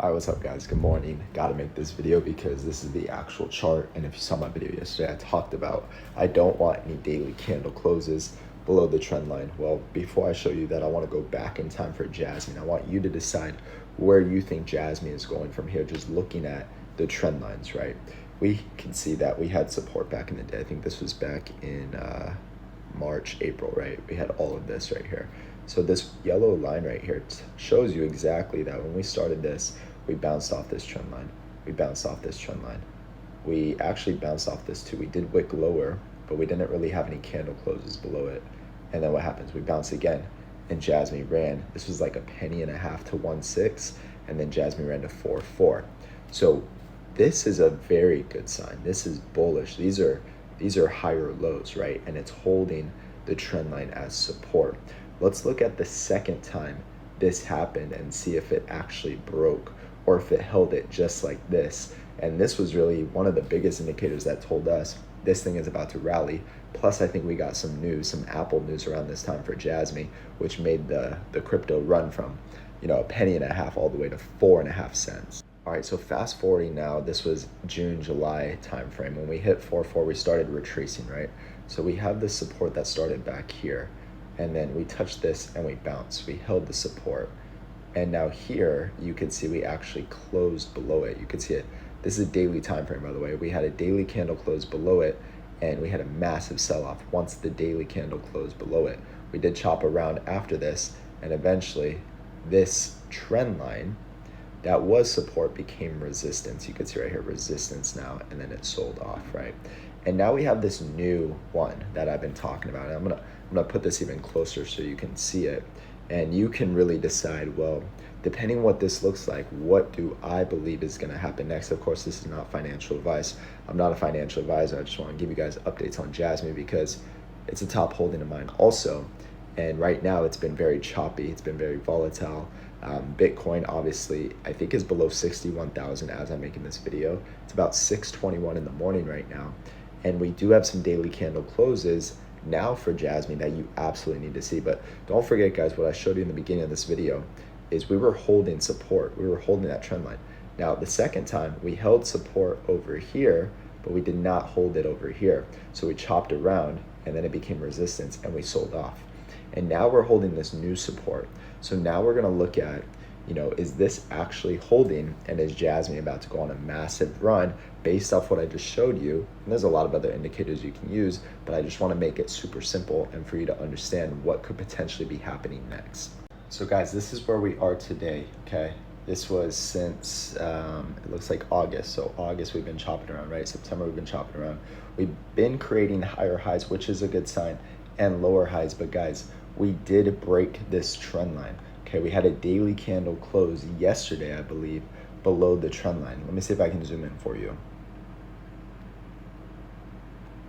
Alright, what's up guys? Good morning. Gotta make this video because this is the actual chart, and if you saw my video yesterday, I talked about I don't want any daily candle closes below the trend line. Well, before I show you that, I want to go back in time for Jasmy. I want you to decide where you think Jasmy is going from here, just looking at the trend lines, right? We can see that we had support back in the day. I think this was back in March, April, right? We had all of this right here. So this yellow line right here shows you exactly that when we started this, we bounced off this trend line. We bounced off this trend line. We actually bounced off this too. We did wick lower, but we didn't really have any candle closes below it. And then what happens? We bounce again, and Jasmy ran. This was like a penny and a half to 1.6, and then Jasmy ran to 4.4. So this is a very good sign. This is bullish. These are higher lows, right? And it's holding the trend line as support. Let's look at the second time this happened and see if it actually broke or if it held it just like this. And this was really one of the biggest indicators that told us this thing is about to rally. Plus, I think we got some news, some Apple news around this time for Jasmy, which made the crypto run from, a penny and a half all the way to 4.5 cents. All right, so fast forwarding now, this was June, July timeframe. When we hit 4.4, we started retracing, right? So we have the support that started back here, and then we touched this and we bounced. We held the support. And now here, you can see we actually closed below it. You can see it. This is a daily time frame, by the way. We had a daily candle close below it, and we had a massive sell-off once the daily candle closed below it. We did chop around after this, and eventually this trend line that was support became resistance. You can see right here, resistance now, and then it sold off, right? And now we have this new one that I've been talking about. And I'm gonna put this even closer so you can see it. And you can really decide, well, depending what this looks like, what do I believe is gonna happen next? Of course, this is not financial advice. I'm not a financial advisor. I just wanna give you guys updates on Jasmy because it's a top holding of mine also. And right now it's been very choppy. It's been very volatile. Bitcoin, obviously, I think is below 61,000 as I'm making this video. It's about 6:21 in the morning right now. And we do have some daily candle closes now for Jasmy that you absolutely need to see. But don't forget, guys, what I showed you in the beginning of this video is we were holding support. We were holding that trend line. Now, the second time, we held support over here, but we did not hold it over here. So we chopped around, and then it became resistance, and we sold off. And now we're holding this new support. So now we're going to look at, is this actually holding, and is Jasmy about to go on a massive run based off what I just showed you? And there's a lot of other indicators you can use, but I just want to make it super simple and for you to understand what could potentially be happening next. So guys, this is where we are today, okay? This was since, it looks like August. So August we've been chopping around, right? September we've been chopping around. We've been creating higher highs, which is a good sign, and lower highs. But guys, we did break this trend line. Okay, we had a daily candle close yesterday, I believe, below the trend line. Let me see if I can zoom in for you.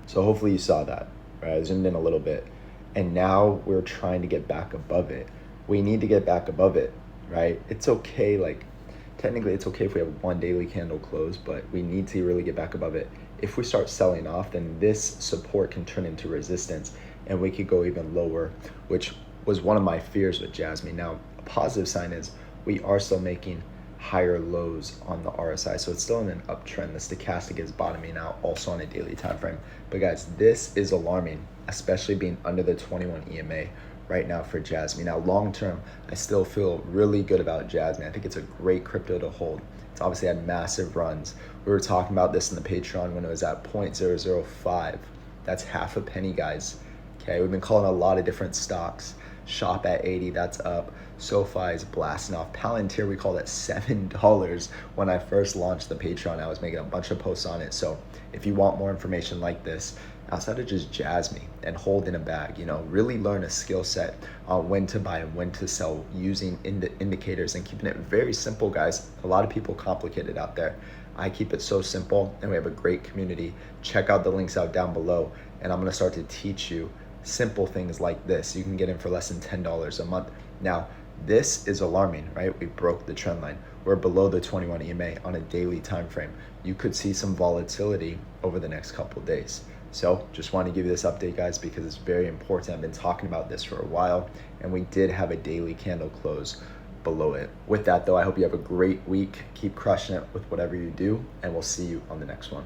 So hopefully you saw that, right? I zoomed in a little bit. And now we're trying to get back above it. We need to get back above it, right? It's okay, technically it's okay if we have one daily candle close, but we need to really get back above it. If we start selling off, then this support can turn into resistance and we could go even lower, which was one of my fears with Jasmy. Now, a positive sign is we are still making higher lows on the RSI, so it's still in an uptrend. The stochastic is bottoming out also on a daily time frame. But guys, this is alarming, especially being under the 21 EMA right now for Jasmy. Now, long term, I still feel really good about Jasmy. I think it's a great crypto to hold. It's obviously had massive runs. We were talking about this in the Patreon when it was at 0.005. That's half a penny, guys. Okay, we've been calling a lot of different stocks. Shop at 80, that's up. SoFi is blasting off. Palantir, we called it $7 when I first launched the Patreon. I was making a bunch of posts on it. So if you want more information like this, outside of just Jasmy and holding a bag, really learn a skill set on when to buy and when to sell using indicators and keeping it very simple, guys. A lot of people complicate it out there. I keep it so simple, and we have a great community. Check out the links out down below, and I'm gonna start to teach you simple things like this. You can get in for less than $10 a month. Now, this is alarming, right? We broke the trend line. We're below the 21 EMA on a daily time frame. You could see some volatility over the next couple of days. So just want to give you this update, guys, because it's very important. I've been talking about this for a while, and we did have a daily candle close below it. With that though, I hope you have a great week. Keep crushing it with whatever you do, and we'll see you on the next one.